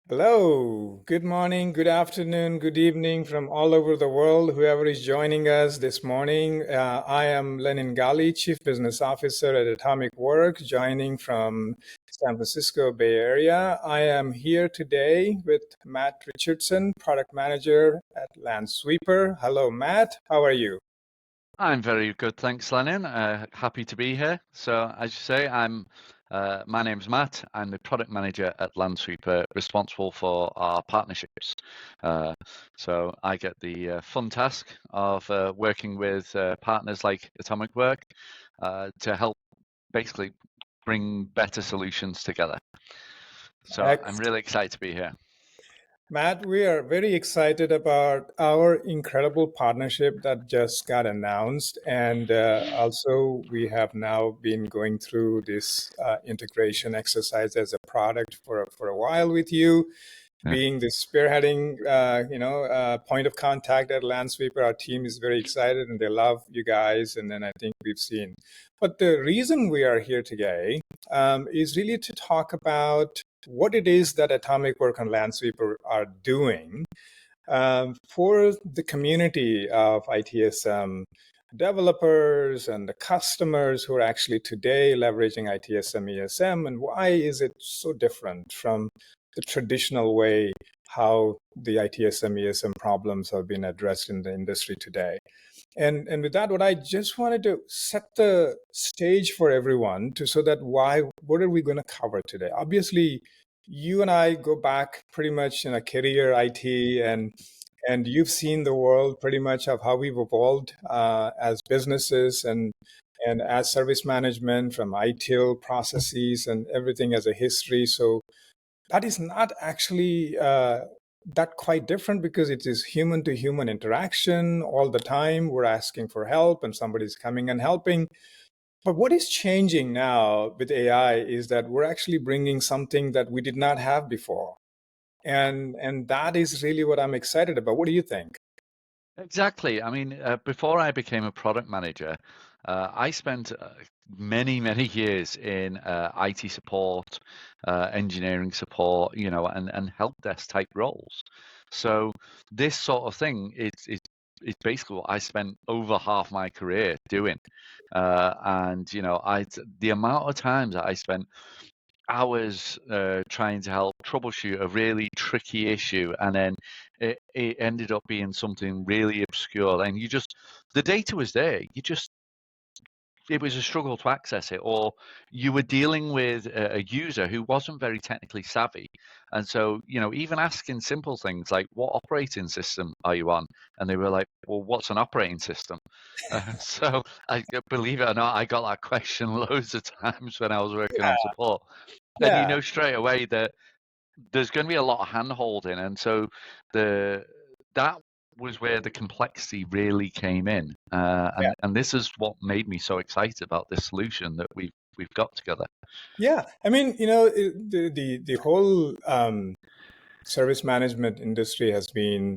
Hello, good morning, good afternoon, good evening from all over the world, whoever is joining us this morning. I am Lenin Gali, Chief Business Officer at Atomic Work, joining from San Francisco Bay Area. I am here today with Matt Richardson, Product Manager at Lansweeper. Hello, Matt. How are you? I'm very good, thanks, Lenin. Happy to be here. So, as you say, my name's Matt. I'm the product manager at Lansweeper, responsible for our partnerships. So, I get the fun task of working with partners like Atomic Work to help basically bring better solutions together. So, I'm really excited to be here. Matt, we are very excited about our incredible partnership that just got announced. And also, we have now been going through this integration exercise as a product for a while with you. Yeah. Being the spearheading, point of contact at Lansweeper, our team is very excited and they love you guys. And then I think we've seen. But the reason we are here today is really to talk about what it is that Atomic Work and Lansweeper are doing for the community of ITSM developers and the customers who are actually today leveraging ITSM ESM, and why is it so different from the traditional way how the ITSM ESM problems have been addressed in the industry today. And with that, what I just wanted to set the stage for everyone to so that what are we going to cover today? Obviously, you and I go back pretty much in a career IT, and you've seen the world pretty much of how we've evolved as businesses and as service management from ITIL processes and everything as a history. So that is not actually that quite different because it is human to human interaction all the time. We're asking for help and somebody's coming and helping. But what is changing now with AI is that we're actually bringing something that we did not have before. And that is really what I'm excited about. What do you think? Exactly. I mean, before I became a product manager, I spent many, many years in IT support, engineering support, and help desk type roles. So this sort of thing it's basically what I spent over half my career doing. And the amount of times that I spent hours trying to help troubleshoot a really tricky issue, and then it ended up being something really obscure. And the data was there. It was a struggle to access it, or you were dealing with a user who wasn't very technically savvy. And so, even asking simple things like, what operating system are you on? And they were like, well, what's an operating system? So I believe it or not, I got that question loads of times when I was working Yeah, on support. And you yeah, know straight away that there's going to be a lot of hand holding. And so that was where the complexity really came in. And this is what made me so excited about this solution that we've got together. yeah. I mean, the whole service management industry has been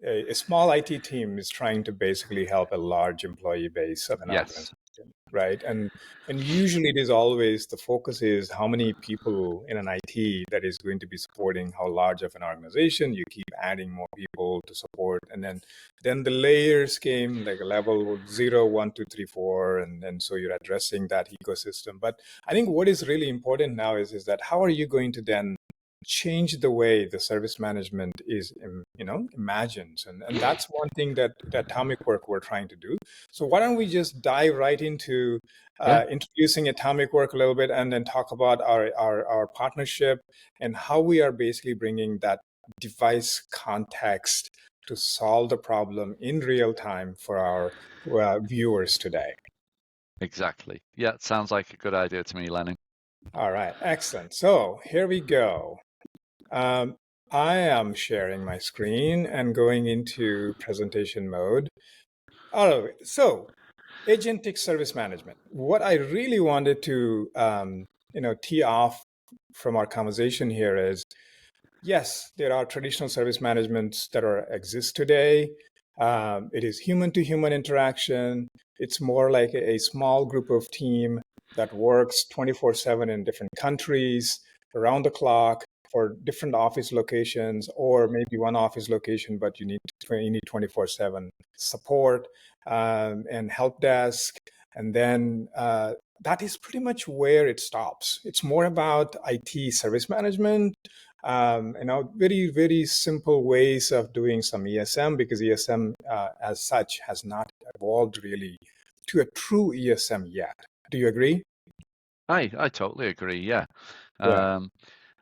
a small IT team is trying to basically help a large employee base of an Yes. organization, right? And usually it is always the focus is how many people in an IT that is going to be supporting how large of an organization. You keep adding more people to support, and then the layers came like a level 0, 1, 2, 3, 4, and so you're addressing that ecosystem. But I think what is really important now is that how are you going to then change the way the service management is imagined, and that's one thing that Atomic Work we're trying to do. So why don't we just dive right into Yeah. introducing Atomic Work a little bit, and then talk about our partnership and how we are basically bringing that device context to solve the problem in real time for our viewers today. Exactly. Yeah. It sounds like a good idea to me, Lennon. All right, excellent. So here we go. Um, I am sharing my screen and going into presentation mode. All right, so agentic service management. What I really wanted to, tee off from our conversation here is, yes, there are traditional service managements that exist today. It is human to human interaction. It's more like a small group of team that works 24/7 in different countries around the clock for different office locations, or maybe one office location, but you need 24/7 support and help desk. And then that is pretty much where it stops. It's more about IT service management, very, very simple ways of doing some ESM, because ESM as such has not evolved really to a true ESM yet. Do you agree? I totally agree. Yeah. Yeah.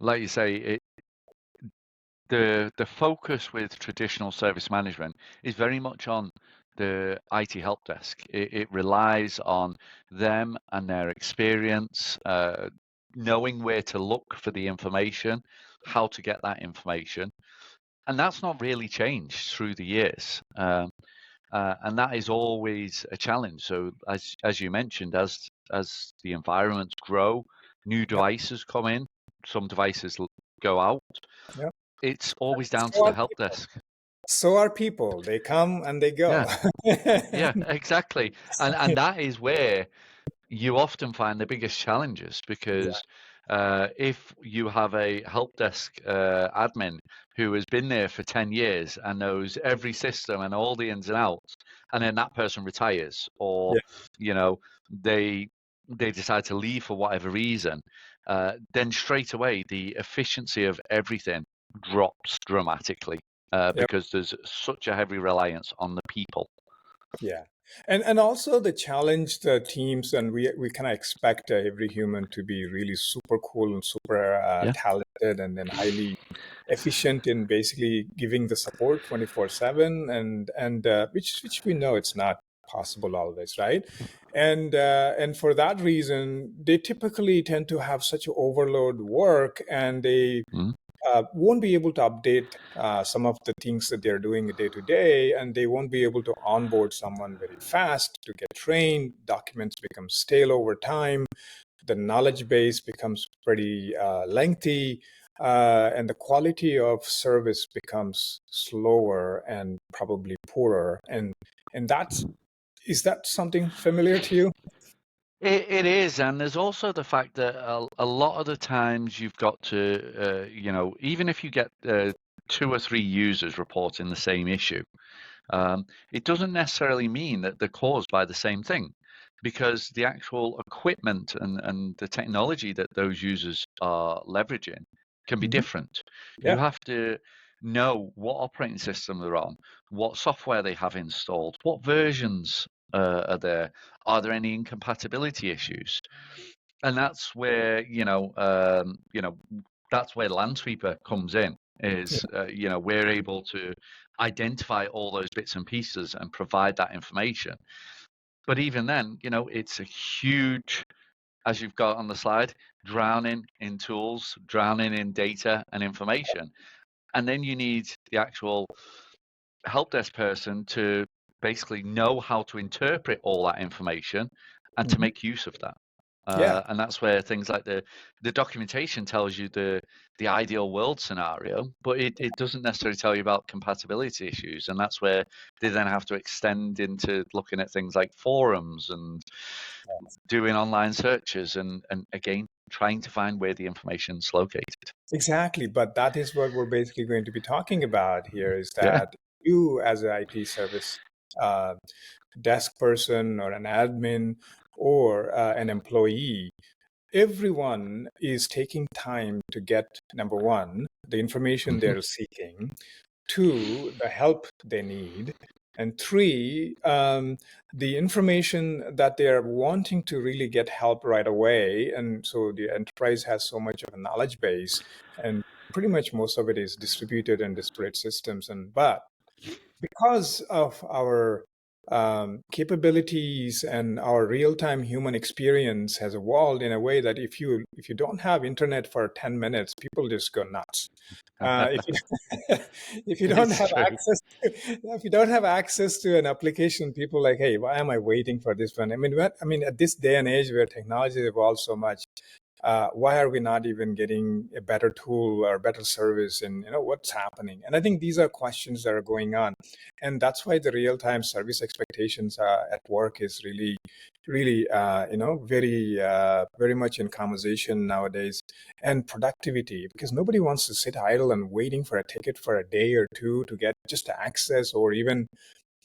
Like you say, the focus with traditional service management is very much on the IT help desk. It relies on them and their experience, knowing where to look for the information, how to get that information, and that's not really changed through the years. And that is always a challenge. So as you mentioned, as the environments grow, new Yep. devices come in, some devices go out. Yep. It's always down to So the are help people. desk. So are people. They come and they go. Yeah, yeah, exactly. And that is where you often find the biggest challenges, Yeah. because if you have a help desk admin who has been there for 10 years and knows every system and all the ins and outs, and then that person retires, or Yeah. you know they they decide to leave for whatever reason, then straight away the efficiency of everything drops dramatically, Yep. because there's such a heavy reliance on the people. Yeah. And also the challenge the teams, and we kind of expect every human to be really super cool and super Yeah. talented, and then highly efficient in basically giving the support 24/7, and which we know it's not possible always, right? And for that reason, they typically tend to have such overload work, and they Mm. won't be able to update some of the things that they're doing day to day, and they won't be able to onboard someone very fast to get trained. Documents become stale over time. The knowledge base becomes pretty lengthy, and the quality of service becomes slower and probably poorer. And that's is that something familiar to you? It is, and there's also the fact that a lot of the times you've got to, even if you get 2 or 3 users reporting the same issue, it doesn't necessarily mean that they're caused by the same thing, because the actual equipment and the technology that those users are leveraging can be Hmm. different. You Yeah. have to know what operating system they're on, what software they have installed, what versions are there, are there any incompatibility issues, and that's where that's where Lansweeper comes in. Yeah. Is we're able to identify all those bits and pieces and provide that information. But even then, it's a huge, as you've got on the slide, drowning in tools, drowning in data and information. And then you need the actual help desk person to basically know how to interpret all that information and to Hmm. make use of that. Yeah. And that's where things like the documentation tells you the ideal world scenario, but it doesn't necessarily tell you about compatibility issues. And that's where they then have to extend into looking at things like forums and doing online searches, and again, trying to find where the information's located. Exactly, but that is what we're basically going to be talking about here, is Yeah. that you as an IT service uh, desk person or an admin or an employee, everyone is taking time to get, number one, the information Hmm. they're seeking, two, the help they need, and three, the information that they're wanting to really get help right away. And so the enterprise has so much of a knowledge base, and pretty much most of it is distributed in disparate systems. And but because of our capabilities and our real-time human experience has evolved in a way that if you don't have internet for 10 minutes, people just go nuts. If you if you don't It's have true. access to, if you don't have access to an application, people are like, hey, why am I waiting for this one? I mean, at this day and age where technology has evolved so much, Why are we not even getting a better tool or better service? And what's happening? And I think these are questions that are going on, and that's why the real-time service expectations at work is really, really, very, very much in conversation nowadays. And productivity, because nobody wants to sit idle and waiting for a ticket for a day or two to get just access, or even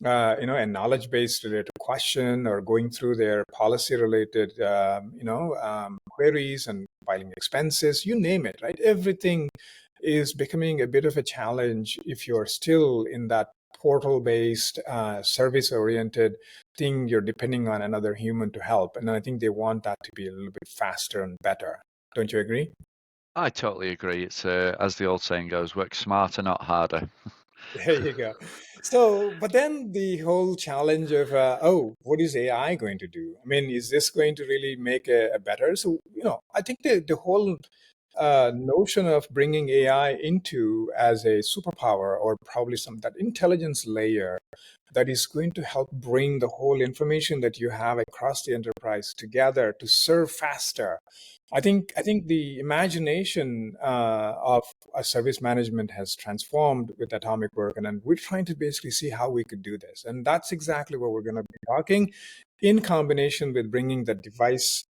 a knowledge-based related question, or going through their policy-related, queries and filing expenses, you name it, right? Everything is becoming a bit of a challenge if you're still in that portal-based, service-oriented thing. You're depending on another human to help, and I think they want that to be a little bit faster and better. Don't you agree? I totally agree. It's as the old saying goes, work smarter, not harder. There you go. So, but then the whole challenge of, oh, what is AI going to do? I mean, is this going to really make a better? So, I think the whole notion of bringing AI into as a superpower, or probably some that intelligence layer that is going to help bring the whole information that you have across the enterprise together to serve faster. I think the imagination of service management has transformed with Atomic Work, and then we're trying to basically see how we could do this. And that's exactly what we're going to be talking, in combination with bringing the device,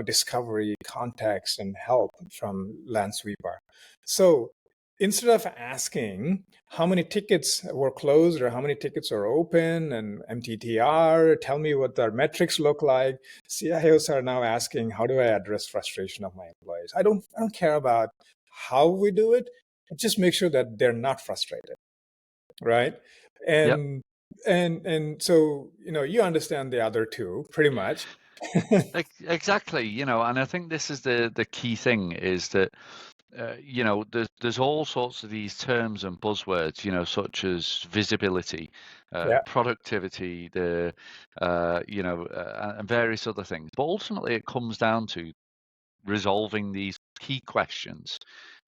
discovery, context, and help from Lansweeper. So instead of asking how many tickets were closed or how many tickets are open and MTTR, tell me what their metrics look like, CIOs are now asking, how do I address frustration of my employees? I don't care about how we do it, but just make sure that they're not frustrated, right? Yep. And so, you understand the other two pretty much. Exactly, and I think this is the key thing is that there's all sorts of these terms and buzzwords, such as visibility, Yeah, productivity, and various other things. But ultimately, it comes down to resolving these key questions,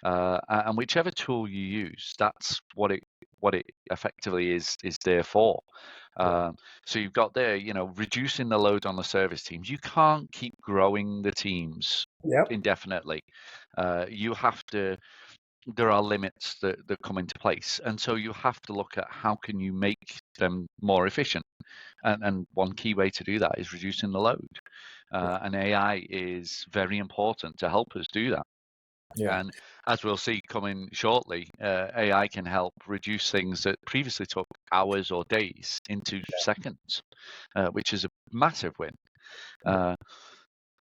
and whichever tool you use, that's what it effectively is there for. yeah, So you've got there, reducing the load on the service teams. You can't keep growing the teams yep, indefinitely. You have to. There are limits that come into place, and so you have to look at how can you make them more efficient. And one key way to do that is reducing the load. yeah, And AI is very important to help us do that. yeah, And as we'll see coming shortly, AI can help reduce things that previously took hours or days into seconds, which is a massive win. yeah. Uh,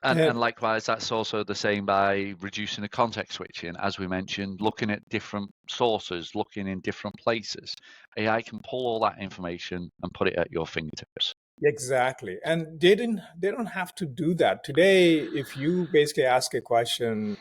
and And likewise, that's also the same by reducing the context switching. As we mentioned, looking at different sources, looking in different places. AI can pull all that information and put it at your fingertips. exactly. And they don't have to do that. Today, if you basically ask a question,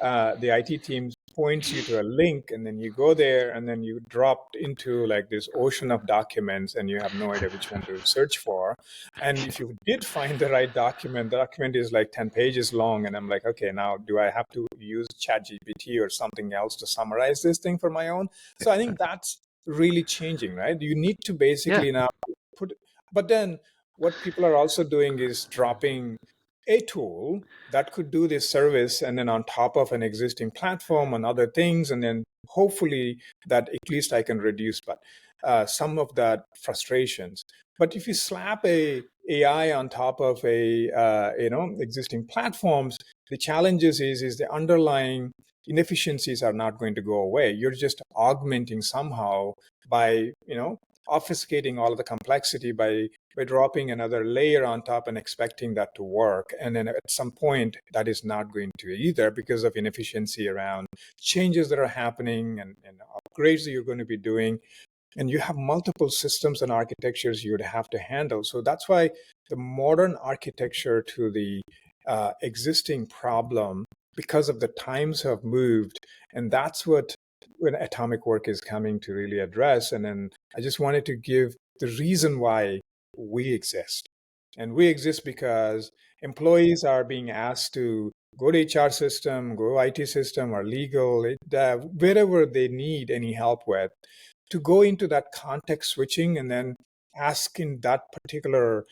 the IT team points you to a link, and then you go there, and then you drop into like this ocean of documents, and you have no idea which one to search for. And if you did find the right document, the document is like 10 pages long, and I'm like, okay, now do I have to use ChatGPT or something else to summarize this thing for my own? So I think that's really changing, right? You need to Yeah, basically now put, but then what people are also doing is dropping a tool that could do this service, and then on top of an existing platform and other things, and then hopefully that at least I can reduce, but some of that frustrations. But if you slap a AI on top of a existing platforms, the challenges is the underlying inefficiencies are not going to go away. You're just augmenting somehow by obfuscating all of the complexity by dropping another layer on top and expecting that to work. And then at some point, that is not going to either, because of inefficiency around changes that are happening, and upgrades that you're going to be doing. And you have multiple systems and architectures you would have to handle. So that's why the modern architecture to the existing problem, because of the times have moved. And that's what when Atomic Work is coming to really address. And then I just wanted to give the reason why we exist. And we exist because employees are being asked to go to HR system, go IT system, or legal, wherever they need any help with, to go into that context switching, and then ask in that particular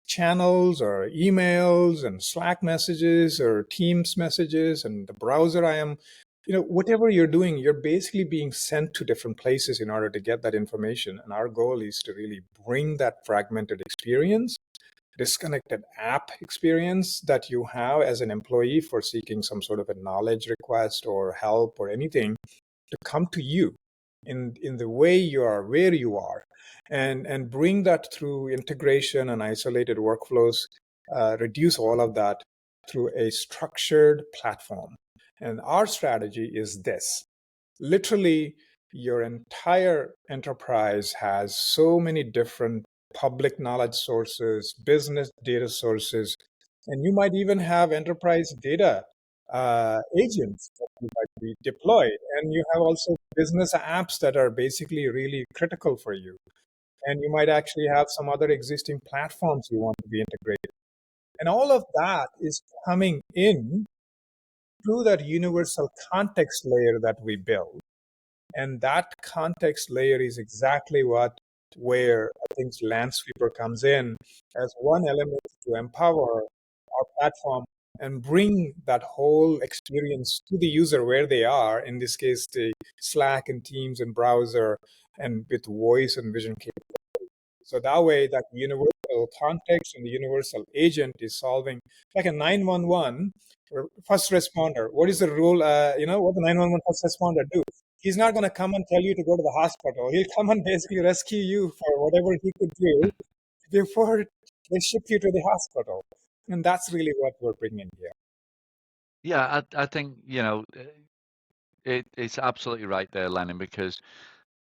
channels or emails and Slack messages or Teams messages and the browser I am, whatever you're doing, you're basically being sent to different places in order to get that information. And our goal is to really bring that fragmented experience, disconnected app experience that you have as an employee for seeking some sort of a knowledge request or help or anything, to come to you in the way you are, where you are, and bring that through integration and isolated workflows, reduce all of that through a structured platform. And our strategy is this: literally, your entire enterprise has so many different public knowledge sources, business data sources, and you might even have enterprise data agents that you might be deployed. And you have also business apps that are basically really critical for you. And you might actually have some other existing platforms you want to be integrated. And all of that is coming in through that universal context layer that we build. And that context layer is exactly where I think Lansweeper comes in as one element to empower our platform and bring that whole experience to the user where they are, in this case, the Slack and Teams and browser, and with voice and vision capability. So that way, that universal context and the universal agent is solving like a 911 or first responder. What is the rule? What the 911 first responder do? He's not going to come and tell you to go to the hospital. He'll come and basically rescue you for whatever he could do before they ship you to the hospital. And that's really what we're bringing here. Yeah, I think, it's absolutely right there, Lenin, because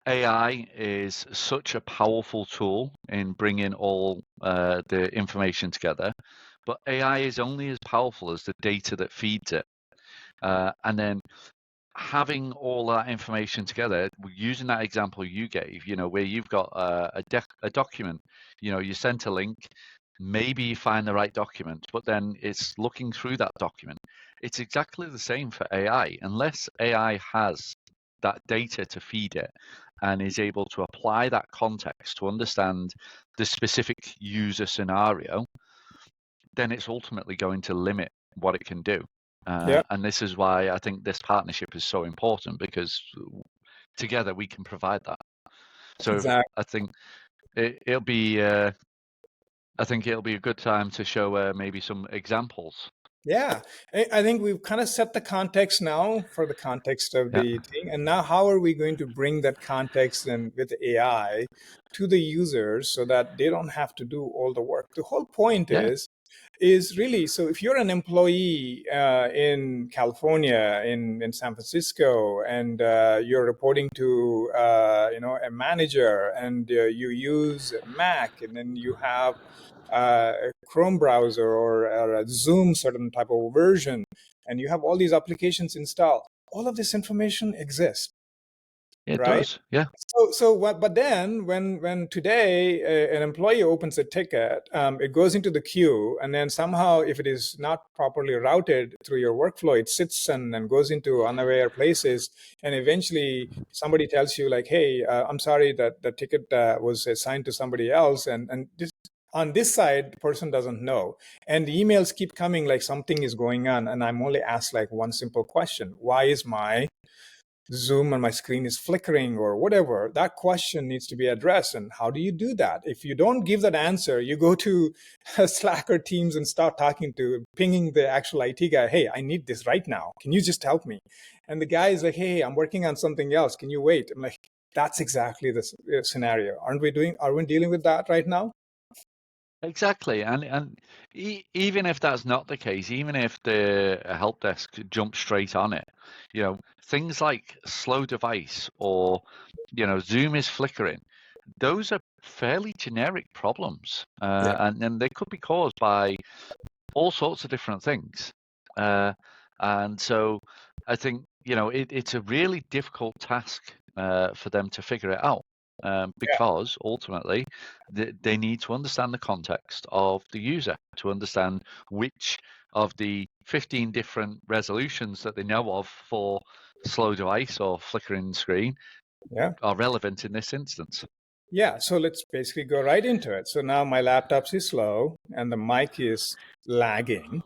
AI is such a powerful tool in bringing all the information together, but AI is only as powerful as the data that feeds it. And then having all that information together, using that example you gave, where you've got a document, you sent a link, maybe you find the right document, but then it's looking through that document. It's exactly the same for AI. Unless AI has that data to feed it and is able to apply that context to understand the specific user scenario, then it's ultimately going to limit what it can do. Yeah, And this is why I think this partnership is so important, because together we can provide that. So exactly. I think it'll be a good time to show maybe some examples. Yeah, I think we've kind of set the context now for the context of Yeah, the thing. And now, how are we going to bring that context and with AI to the users so that they don't have to do all the work? The whole point yeah, is really, so if you're an employee in California, in San Francisco, and you're reporting to a manager, and you use Mac, and then you have a Chrome browser or a Zoom certain type of version, and you have all these applications installed, all of this information exists, it right? does. Yeah, But then when today an employee opens a ticket, it goes into the queue, and then somehow, if it is not properly routed through your workflow, it sits and goes into unaware places, and eventually somebody tells you like, "Hey, I'm sorry that the ticket was assigned to somebody else," and this. On this side, the person doesn't know. And the emails keep coming like something is going on. And I'm only asked like one simple question: why is my Zoom on my screen is flickering or whatever? That question needs to be addressed. And how do you do that? If you don't give that answer, you go to Slack or Teams and start pinging the actual IT guy. Hey, I need this right now. Can you just help me? And the guy is like, hey, I'm working on something else. Can you wait? I'm like, that's exactly the scenario. Are we dealing with that right now? exactly. And even if that's not the case, even if the help desk jumps straight on it, things like slow device or Zoom is flickering, those are fairly generic problems, Yeah. and they could be caused by all sorts of different things. And so I think, it's a really difficult task for them to figure it out, because ultimately they need to understand the context of the user to understand which of the 15 different resolutions that they know of for slow device or flickering screen Yeah. are relevant in this instance. Yeah, so let's basically go right into it. So now my laptop is slow and the mic is lagging.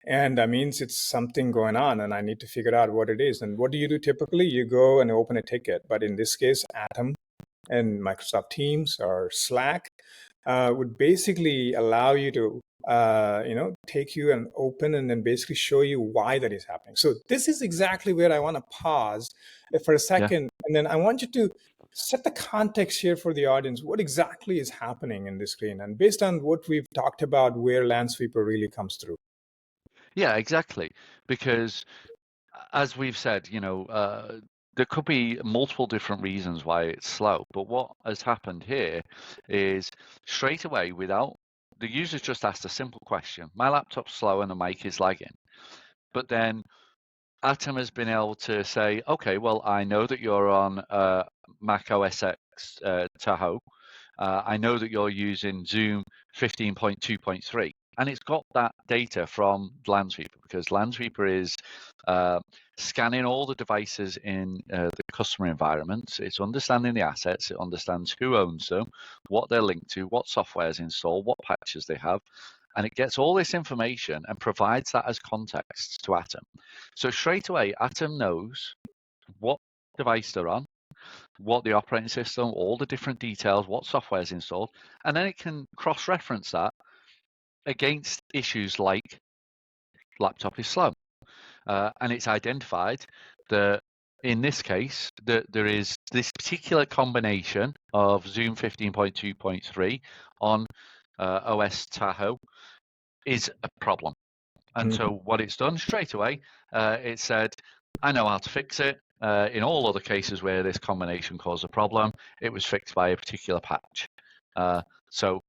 And that means it's something going on, and I need to figure out what it is. And what do you do typically? You go and open a ticket. But in this case, Atom and Microsoft Teams or Slack would basically allow you to, take you and open and then basically show you why that is happening. So this is exactly where I want to pause for a Yeah. second, and then I want you to set the context here for the audience. What exactly is happening in this screen? And based on what we've talked about, where Lansweeper really comes through. Yeah, exactly. Because as we've said, there could be multiple different reasons why it's slow. But what has happened here is straight away, without the user's just asked a simple question. My laptop's slow and the mic is lagging. But then Atom has been able to say, okay, well, I know that you're on Mac OS X Tahoe. I know that you're using Zoom 15.2.3, and it's got that data from Lansweeper because Lansweeper is scanning all the devices in the customer environments. It's understanding the assets. It understands who owns them, what they're linked to, what software is installed, what patches they have. And it gets all this information and provides that as context to Atom. So straight away, Atom knows what device they're on, what the operating system, all the different details, what software is installed, and then it can cross-reference that against issues like laptop is slow. And it's identified that in this case, that there is this particular combination of Zoom 15.2.3 on OS Tahoe is a problem. And so what it's done straight away, it said, I know how to fix it. In all other cases where this combination caused a problem, it was fixed by a particular patch. So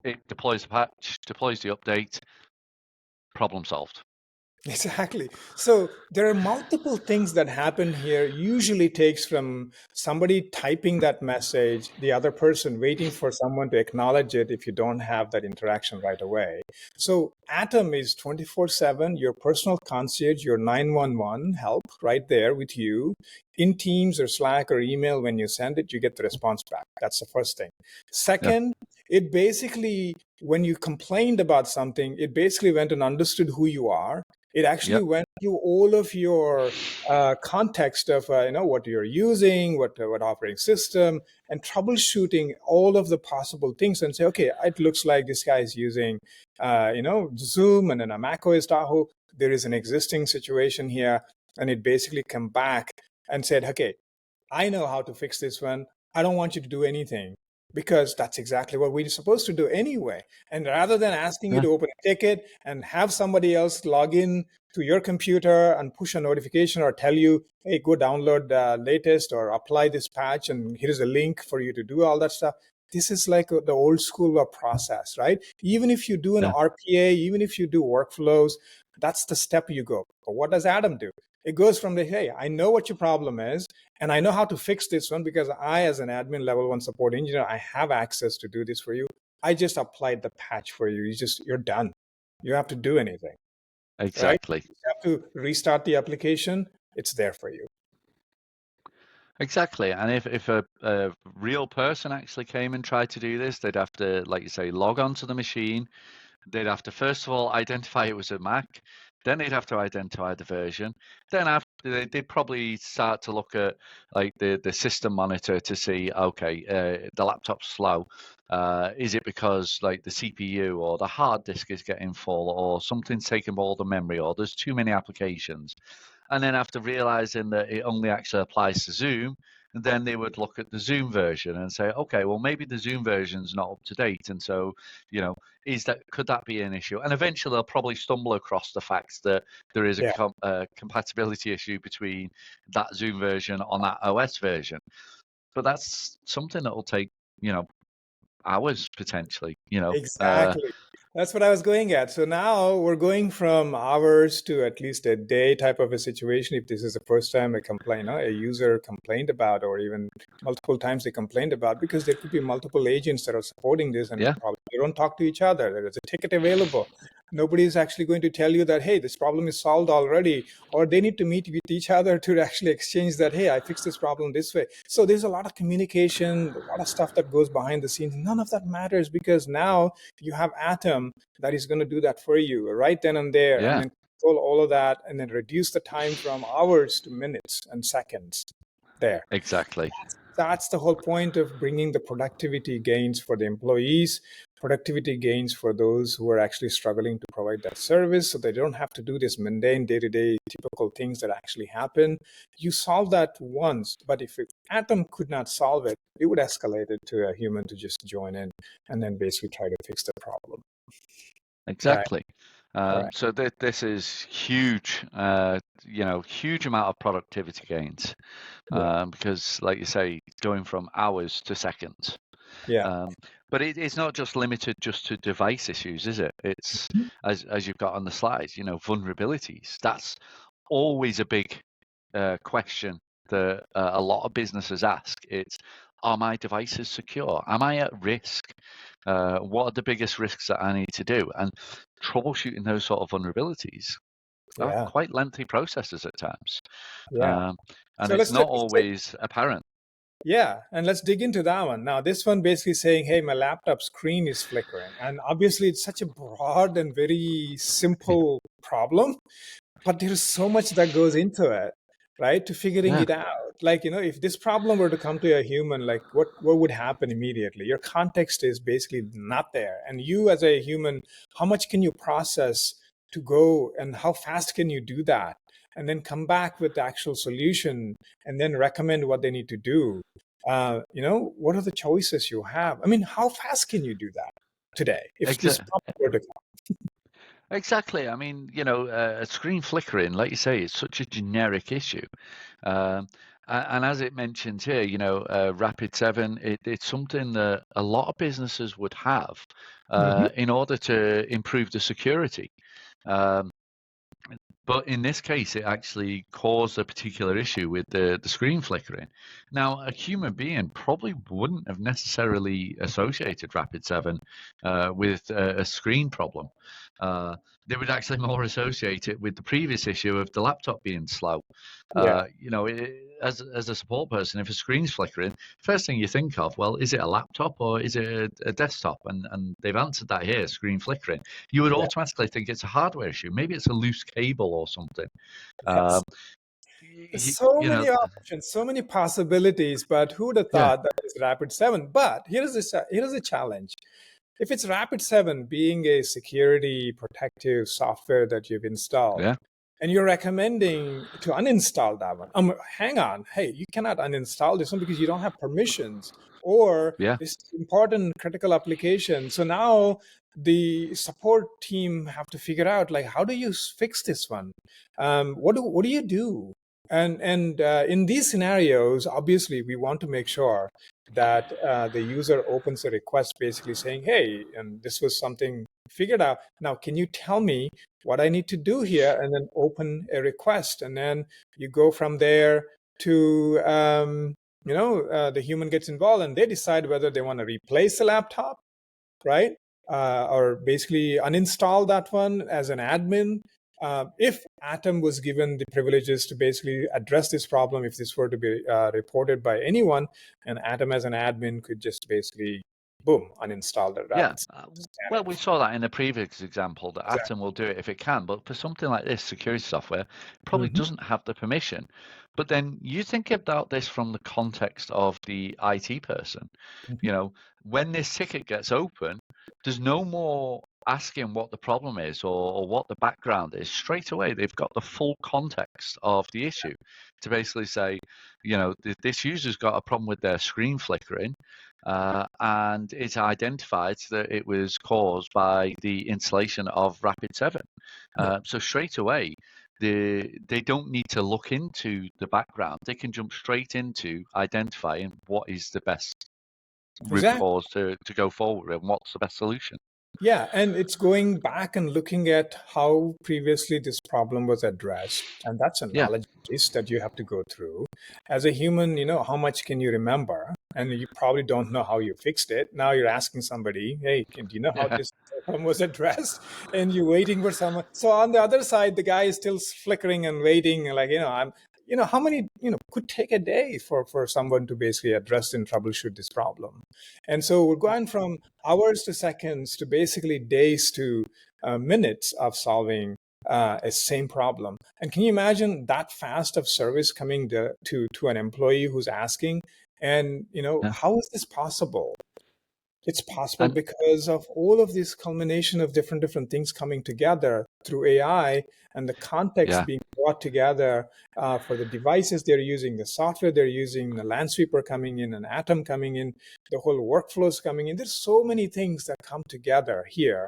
it deploys the patch, deploys the update, problem solved. Exactly. So there are multiple things that happen here. Usually takes from somebody typing that message, the other person waiting for someone to acknowledge it if you don't have that interaction right away. So Atom is 24/7, your personal concierge, your 911 help right there with you. In Teams or Slack or email, when you send it, you get the response back. That's the first thing. Yeah. Second, it basically, when you complained about something, it basically went and understood who you are. It actually Yep. went through all of your context of what you're using, what operating system, and troubleshooting all of the possible things, and say, okay, it looks like this guy is using Zoom and then a Mac OS Tahoe. There is an existing situation here, and it basically come back and said, okay, I know how to fix this one. I don't want you to do anything because that's exactly what we're supposed to do anyway. And rather than asking you Yeah. to open a ticket and have somebody else log in to your computer and push a notification or tell you, hey, go download the latest or apply this patch and here's a link for you to do all that stuff. This is like the old school of process, right? Even if you do an Yeah. RPA, even if you do workflows, that's the step you go. But what does Atom do? It goes from the, hey, I know what your problem is, and I know how to fix this one because I, as an admin level 1 support engineer, I have access to do this for you. I just applied the patch for you. You're done. You don't have to do anything, right? Exactly. You have to restart the application. It's there for you. Exactly. And if a real person actually came and tried to do this, they'd have to, like you say, log onto the machine. They'd have to first of all identify it was a Mac, then they'd have to identify the version. Then after they'd probably start to look at like the system monitor to see, okay, the laptop's slow. Is it because like the CPU or the hard disk is getting full or something's taking all the memory or there's too many applications? And then after realizing that it only actually applies to Zoom, then they would look at the Zoom version and say, okay, well, maybe the Zoom version's not up to date. And so, could that be an issue? And eventually they'll probably stumble across the fact that there is Yeah, a compatibility issue between that Zoom version on that OS version. But that's something that will take, hours potentially, exactly. That's what I was going at. So now we're going from hours to at least a day type of a situation. If this is the first time a user complained about, or even multiple times they complained about, because there could be multiple agents that are supporting this and yeah, probably they don't talk to each other. There is a ticket available. Nobody's actually going to tell you that, hey, this problem is solved already, or they need to meet with each other to actually exchange that, hey, I fixed this problem this way. So there's a lot of communication, a lot of stuff that goes behind the scenes. None of that matters because now you have Atom that is going to do that for you right then and there, and Yeah, then control all of that, and then reduce the time from hours to minutes and seconds there. exactly. That's the whole point of bringing the productivity gains for the employees, productivity gains for those who are actually struggling to provide that service, so they don't have to do this mundane day-to-day typical things that actually happen. You solve that once, but if Atom could not solve it, it would escalate it to a human to just join in and then basically try to fix the problem. Right, Exactly. right. So this is huge, huge amount of productivity gains, Yeah, because, like you say, going from hours to seconds. yeah. But it's not just limited just to device issues, is it? It's as you've got on the slides, vulnerabilities. That's always a big question that a lot of businesses ask. It's, are my devices secure? Am I at risk? What are the biggest risks that I need to do? And troubleshooting those sort of vulnerabilities are Yeah, quite lengthy processes at times. yeah. And So it's let's not take, always apparent. yeah, and let's dig into that one. Now, this one basically saying, hey, my laptop screen is flickering. And obviously, it's such a broad and very simple problem, but there's so much that goes into it, right? To figuring Yeah, it out. Like, if this problem were to come to a human, like what would happen immediately? Your context is basically not there. And you as a human, how much can you process to go and how fast can you do that? And then come back with the actual solution and then recommend what they need to do. What are the choices you have? I mean, how fast can you do that today if this exactly. problem were to come? Exactly. I mean, a screen flickering, like you say, it's such a generic issue. Um, and as it mentions here, Rapid7, it's something that a lot of businesses would have Mhm. in order to improve the security. Um, but in this case, it actually caused a particular issue with the screen flickering. Now, a human being probably wouldn't have necessarily associated Rapid7 with a screen problem. Uh, they would actually more associate it with the previous issue of the laptop being slow. Yeah, As a support person, if a screen's flickering, first thing you think of, well, is it a laptop or is it a desktop? And they've answered that here, screen flickering. You would yeah, automatically think it's a hardware issue. Maybe it's a loose cable or something. yes. Um, There's so you know, many options, so many possibilities, but who would have yeah, thought that it's Rapid 7? But here's a challenge. If it's Rapid 7 being a security protective software that you've installed, yeah, and you're recommending to uninstall that one, hang on, hey, you cannot uninstall this one because you don't have permissions, or yeah, this is important critical application. So now the support team have to figure out like how do you fix this one? What do you do? And in these scenarios, obviously, we want to make sure that the user opens a request basically saying, hey, and this was something figured out. Now, can you tell me what I need to do here? And then open a request. And then you go from there to, the human gets involved and they decide whether they want to replace the laptop, right? Or basically uninstall that one as an admin. If Atom was given the privileges to basically address this problem, if this were to be reported by anyone, and Atom as an admin could just basically, boom, uninstall the yeah. Rapid Well, scanner. we saw that in the previous example that Exactly. Atom will do it if it can, but for something like this, security software probably Mhm. doesn't have the permission. But then you think about this from the context of the IT person. Mhm. You know, when this ticket gets open, there's no more asking what the problem is or what the background is. Straight away, they've got the full context of the issue to basically say, this user's got a problem with their screen flickering, and it's identified that it was caused by the installation of Rapid7. Yeah, So straight away, they don't need to look into the background. They can jump straight into identifying what is the best root exactly. cause to go forward and what's the best solution. Yeah, and it's going back and looking at how previously this problem was addressed. And that's a Yeah, knowledge base that you have to go through. As a human, how much can you remember? and you probably don't know how you fixed it. Now you're asking somebody, hey, do you know how Yeah. this problem was addressed? And you're waiting for someone. So on the other side, the guy is still flickering and waiting. Like, how many, could take a day for someone to basically address and troubleshoot this problem. And so we're going from hours to seconds to basically days to minutes of solving a same problem. And can you imagine that fast of service coming to an employee who's asking? And Yeah. how is this possible? It's possible And because of all of this culmination of different things coming together through AI and the context yeah. being brought together for the devices they're using, the software they're using, the Lansweeper coming in, an Atom coming in, the whole workflows coming in. There's so many things that come together here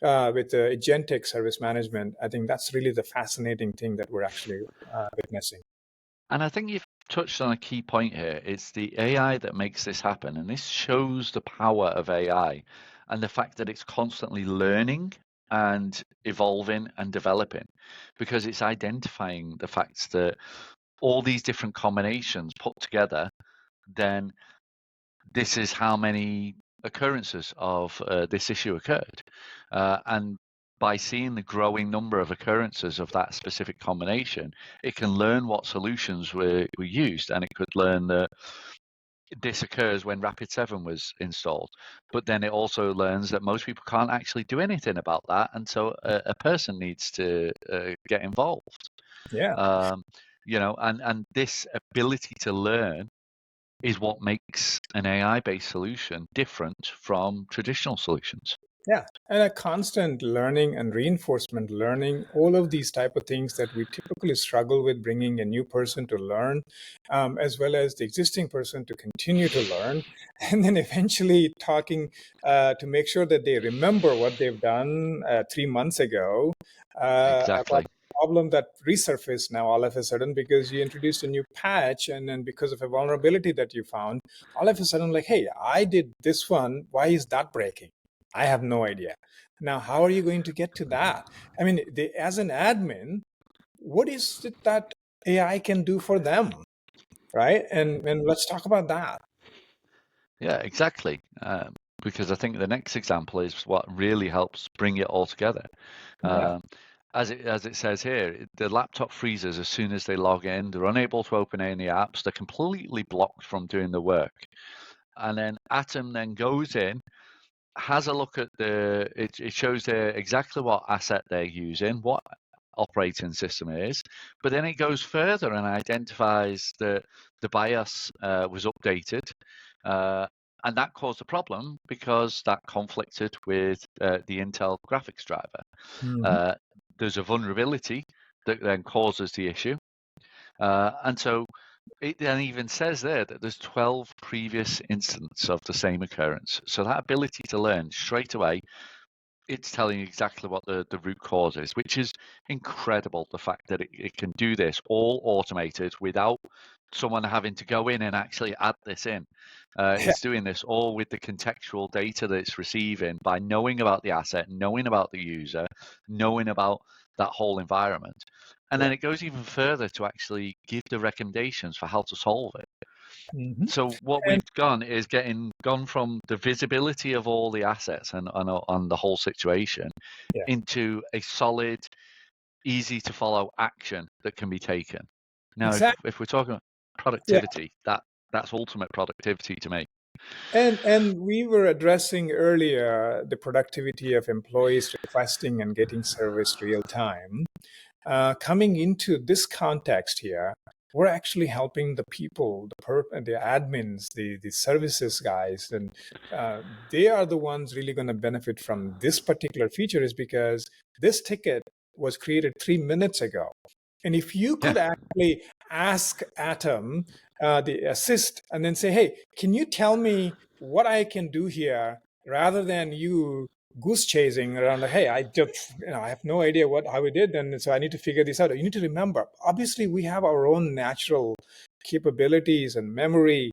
with the agentic service management. I think that's really the fascinating thing that we're actually witnessing. And I think you've touched on a key point here. It's the AI that makes this happen. And this shows the power of AI and the fact that it's constantly learning and evolving and developing, because it's identifying the facts that all these different combinations put together, then this is how many occurrences of this issue occurred. And by seeing the growing number of occurrences of that specific combination, it can learn what solutions were used, and it could learn that this occurs when Rapid7 was installed. But then it also learns that most people can't actually do anything about that, and so a person needs to get involved. Yeah. And this ability to learn is what makes an AI-based solution different from traditional solutions. Yeah, and a constant learning and reinforcement learning, all of these type of things that we typically struggle with bringing a new person to learn, as well as the existing person to continue to learn, and then eventually talking to make sure that they remember what they've done 3 months ago about Exactly. the problem that resurfaced now all of a sudden because you introduced a new patch, and then because of a vulnerability that you found, all of a sudden like, hey, I did this one, why is that breaking? I have no idea. Now, how are you going to get to that? I mean, as an admin, what is it that AI can do for them, right? And let's talk about that. Yeah, exactly. Because I think the next example is what really helps bring it all together. Yeah. Um, as it says here, the laptop freezes as soon as they log in. They're unable to open any apps. They're completely blocked from doing the work. And then Atom then goes in, has a look at it shows there exactly what asset they're using, what operating system it is, but then it goes further and identifies that the BIOS was updated, and that caused a problem because that conflicted with the Intel graphics driver. Hmm. There's a vulnerability that then causes the issue, and so it then even says there that there's 12 previous instances of the same occurrence. So that ability to learn straight away, it's telling you exactly what the root cause is, which is incredible. The fact that it can do this all automated without someone having to go in and actually add this in. Yeah. It's doing this all with the contextual data that it's receiving by knowing about the asset, knowing about the user, knowing about that whole environment. And Yeah. then it goes even further to actually give the recommendations for how to solve it. Hmm. So what And we've done is gone from the visibility of all the assets and on the whole situation yeah, into a solid, easy to follow action that can be taken. Now, exactly. if we're talking about Yeah. productivity, that's ultimate productivity to me. And we were addressing earlier the productivity of employees requesting and getting service real time. Coming into this context here, we're actually helping the people, the admins, the services guys, and they are the ones really going to benefit from this particular feature, is because this ticket was created 3 minutes ago. And if you Yeah, could actually ask Atom, the assist, and then say, hey, can you tell me what I can do here, rather than you goose chasing around like, hey, I just, I have no idea how we did, and so I need to figure this out. You need to remember, obviously, we have our own natural capabilities and memory,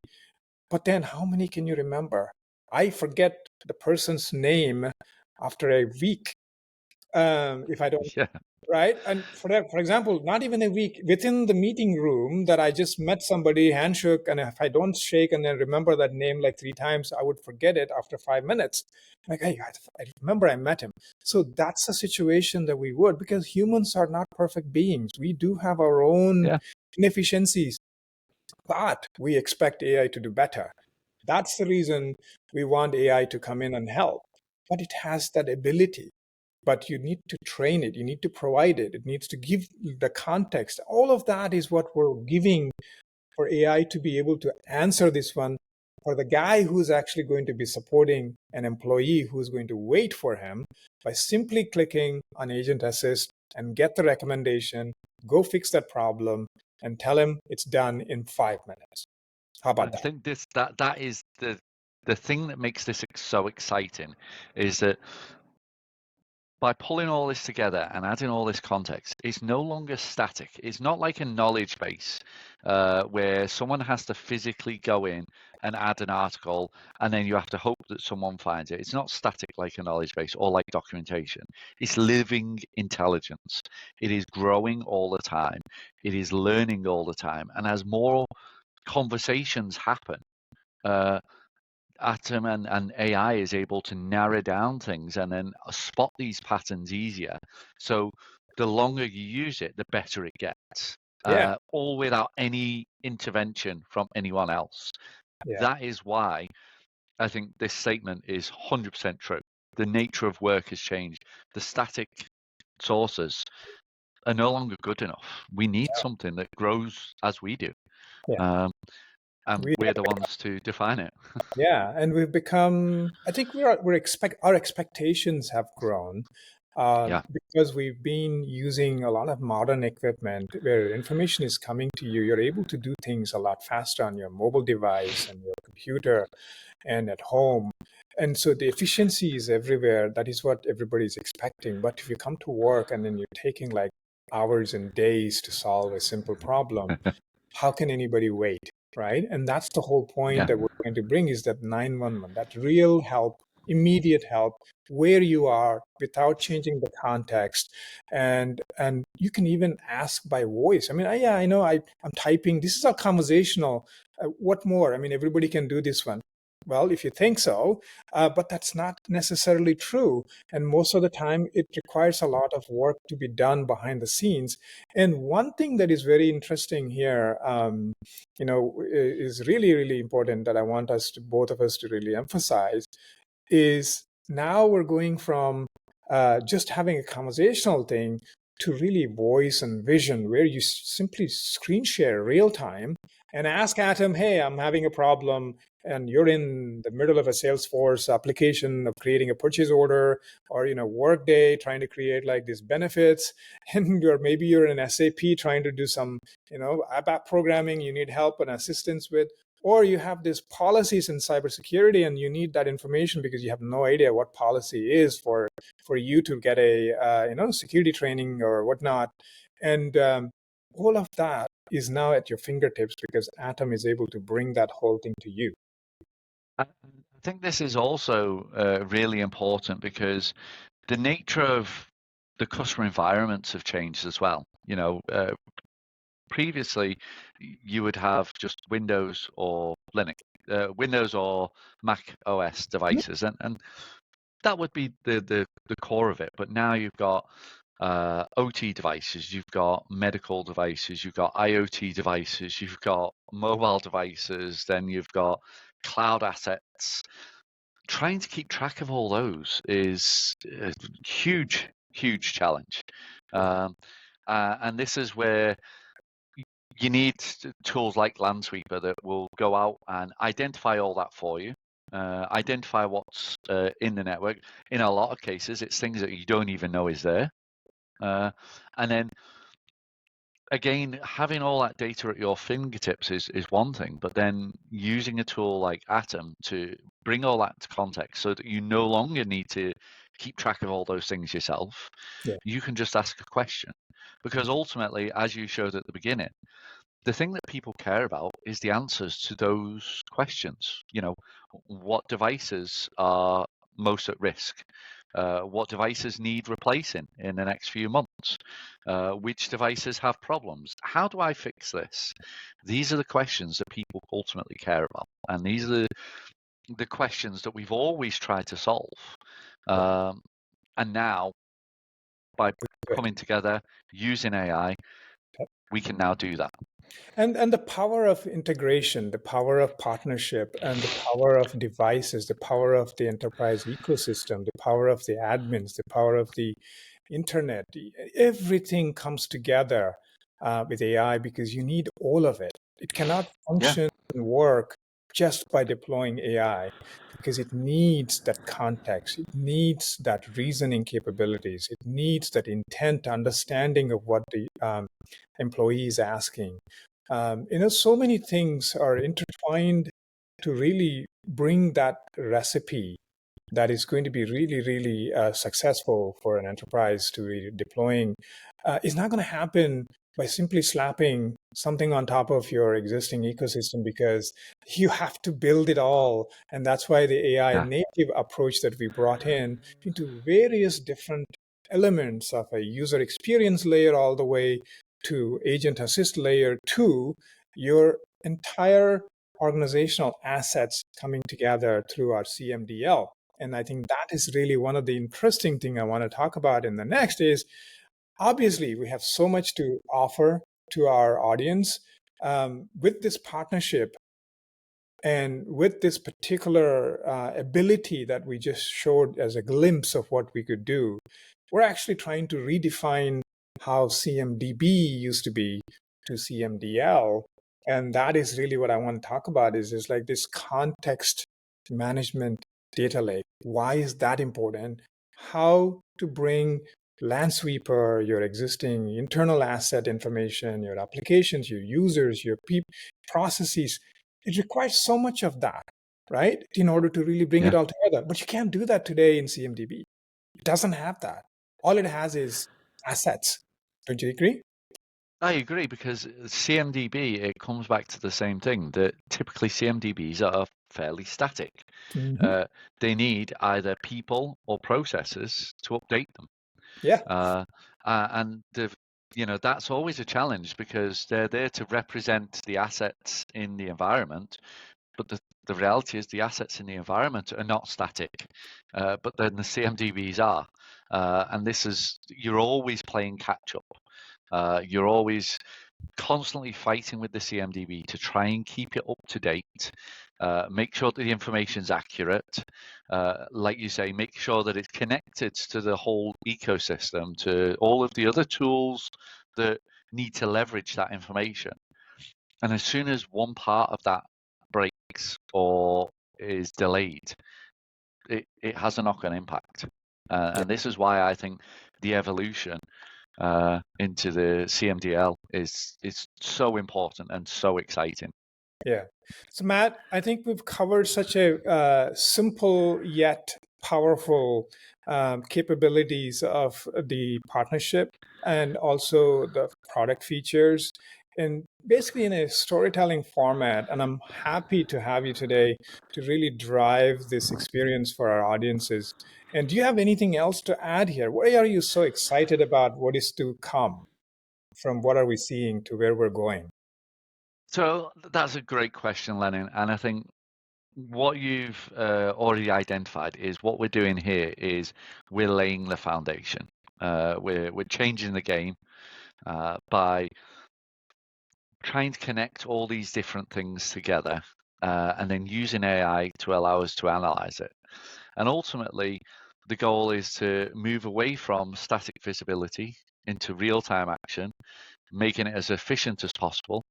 but then how many can you remember? I forget the person's name after a week if I don't yeah, right? And for example, not even a week within the meeting room that I just met somebody, handshook, and if I don't shake and then remember that name like 3 times, I would forget it after 5 minutes. Like, hey, I remember I met him. So that's a situation that we would, because humans are not perfect beings. We do have our own Yeah, inefficiencies, but we expect AI to do better. That's the reason we want AI to come in and help. But it has that ability. But you need to train it, you need to provide it, it needs to give the context. All of that is what we're giving for AI to be able to answer this one. For the guy who's actually going to be supporting an employee who's going to wait for him, by simply clicking on Agent Assist and get the recommendation, go fix that problem, and tell him it's done in 5 minutes. How I about that? think that is the thing that makes this so exciting, is that by pulling all this together and adding all this context, it's no longer static. It's not like a knowledge base where someone has to physically go in and add an article and then you have to hope that someone finds it. It's not static like a knowledge base or like documentation. It's living intelligence. It is growing all the time. It is learning all the time. And as more conversations happen, Atom and AI is able to narrow down things and then spot these patterns easier. So the longer you use it, the better it gets, Yeah, all without any intervention from anyone else. yeah, That is why I think this statement is 100% true. The nature of work has changed. The static sources are no longer good enough. We need something that grows as we do. yeah. Um, and We we're the ones to define it. Yeah, and we've become. I think our expectations have grown Yeah. because we've been using a lot of modern equipment where information is coming to you. You're able to do things a lot faster on your mobile device and your computer and at home, and so the efficiency is everywhere. That is what everybody's expecting. But if you come to work and then you're taking like hours and days to solve a simple problem, how can anybody wait, right? And that's the whole point Yeah. that we're trying to bring, is that 911, that real help, immediate help, where you are without changing the context. And you can even ask by voice. I mean, yeah, I know I'm typing. This is a conversational. What more? I mean, everybody can do this one. Well, if you think so, but that's not necessarily true. And most of the time, it requires a lot of work to be done behind the scenes. And one thing that is very interesting here, is really, really important that I want us to, both of us, to really emphasize, is now we're going from just having a conversational thing to really voice and vision, where you simply screen share real time and ask Atom, hey, I'm having a problem. And you're in the middle of a Salesforce application of creating a purchase order, or Workday trying to create like these benefits, and maybe you're in SAP trying to do some ABAP programming you need help and assistance with, or you have these policies in cybersecurity and you need that information because you have no idea what policy is for you to get a security training or whatnot. And all of that is now at your fingertips because Atom is able to bring that whole thing to you. I think this is also really important because the nature of the customer environments have changed as well. Previously you would have just Windows or Linux, Windows or Mac OS devices, and that would be the core of it. But now you've got OT devices, you've got medical devices, you've got IoT devices, you've got mobile devices, then you've got cloud assets. Trying to keep track of all those is a huge, huge challenge. And this is where you need tools like Lansweeper that will go out and identify all that for you, identify what's in the network. In a lot of cases, it's things that you don't even know is there. And then again, having all that data at your fingertips is one thing, but then using a tool like Atom to bring all that to context so that you no longer need to keep track of all those things yourself. Yeah. You can just ask a question. Because ultimately, as you showed at the beginning, the thing that people care about is the answers to those questions. What devices are most at risk? What devices need replacing in the next few months? Which devices have problems? How do I fix this? These are the questions that people ultimately care about, and these are the questions that we've always tried to solve. And now, by coming together using AI, we can now do that. And the power of integration, the power of partnership, and the power of devices, the power of the enterprise ecosystem, the power of the admins, the power of the internet, everything comes together with AI because you need all of it. It cannot Yeah, function and work just by deploying AI because it needs that context, it needs that reasoning capabilities, it needs that intent understanding of what the employee is asking. So many things are intertwined to really bring that recipe that is going to be really, really successful for an enterprise to be deploying. Is not going to happen by simply slapping something on top of your existing ecosystem because you have to build it all. And that's why the AI yeah, native approach that we brought in into various different elements of a user experience layer all the way to agent assist layer to your entire organizational assets coming together through our CMDL. And I think that is really one of the interesting thing I want to talk about in the next is obviously we have so much to offer to our audience with this partnership and with this particular ability that we just showed as a glimpse of what we could do. We're actually trying to redefine how CMDB used to be to CMDL. And that is really what I want to talk about is like this context management data lake. Why is that important? How to bring Lansweeper, your existing internal asset information, your applications, your users, your processes. It requires so much of that, right? In order to really bring yeah. it all together. But you can't do that today in CMDB. It doesn't have that. All it has is assets. Don't you agree? I agree, because CMDB, it comes back to the same thing, that typically CMDBs are fairly static. Mm-hmm. They need either people or processes to update them. Yeah. And that's always a challenge because they're there to represent the assets in the environment. But the reality is the assets in the environment are not static, but then the CMDBs are. And you're always playing catch up. You're always constantly fighting with the CMDB to try and keep it up to date, make sure that the information's accurate, like you say, make sure that it's connected to the whole ecosystem, to all of the other tools that need to leverage that information. And as soon as one part of that breaks or is delayed, it has a knock-on impact. Yeah. And this is why I think the evolution into the CMDL is so important and so exciting. Yeah. So, Matt, I think we've covered such a simple yet powerful capabilities of the partnership and also the product features, and basically in a storytelling format. And I'm happy to have you today to really drive this experience for our audiences. And do you have anything else to add here? Why are you so excited about what is to come from what are we seeing to where we're going? So that's a great question, Lenin. And I think what you've already identified is what we're doing here is we're laying the foundation. We're changing the game by trying to connect all these different things together and then using AI to allow us to analyze it. And ultimately, the goal is to move away from static visibility into real-time action, making it as efficient as possible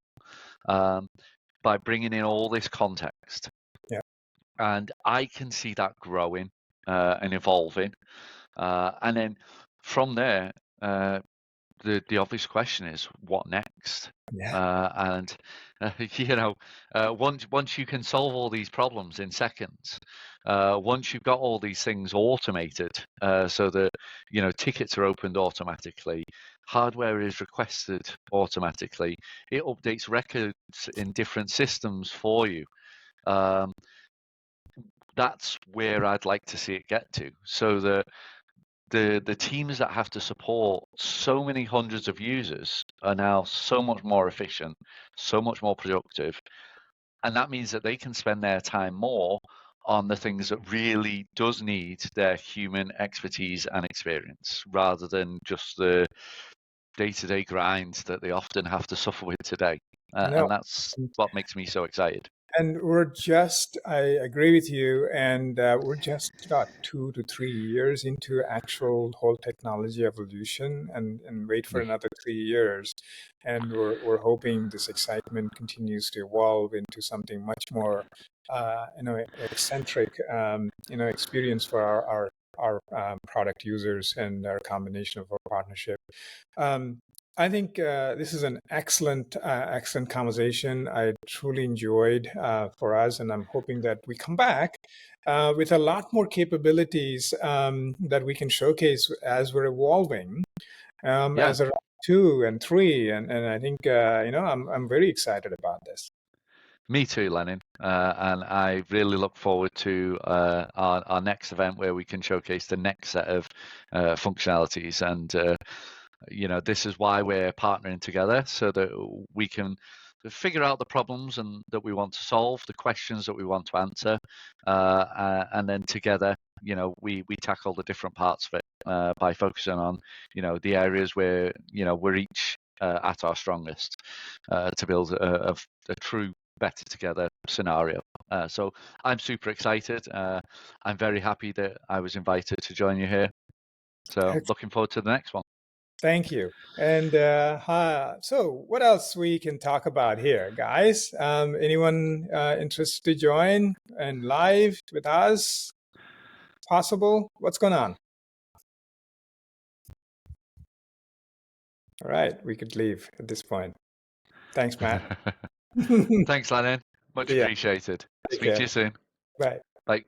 by bringing in all this context. Yeah. And I can see that growing and evolving. And then from there, the obvious question is what next? Yeah. And once you can solve all these problems in seconds, once you've got all these things automated, so that tickets are opened automatically, hardware is requested automatically, it updates records in different systems for you. Um, that's where I'd like to see it get to. So the teams that have to support so many hundreds of users are now so much more efficient, so much more productive, and that means that they can spend their time more on the things that really does need their human expertise and experience, rather than just the day-to-day grind that they often have to suffer with today. No. And that's what makes me so excited. And I agree with you. And we're just about 2 to 3 years into actual whole technology evolution, and wait for another 3 years. And we're hoping this excitement continues to evolve into something much more, eccentric, experience for our product users and our combination of our partnership. Um, I think this is an excellent conversation. I truly enjoyed for us, and I'm hoping that we come back with a lot more capabilities that we can showcase as we're evolving, Yeah, as a round 2 and 3, and I think I'm very excited about this. me too, Lenin. And I really look forward to our next event where we can showcase the next set of functionalities. And this is why we're partnering together, so that we can figure out the problems and that we want to solve, the questions that we want to answer, and then together, we tackle the different parts of it by focusing on, the areas where, we're each at our strongest, to build a true better together scenario. So I'm super excited. I'm very happy that I was invited to join you here. So looking forward to the next one. Thank you. And so what else we can talk about here, guys? Anyone interested to join and live with us? Possible? What's going on? All right, we could leave at this point. Thanks, Matt. Thanks, Lenin. Much Yeah. appreciated. Take Speak to care. you soon. Bye. Bye.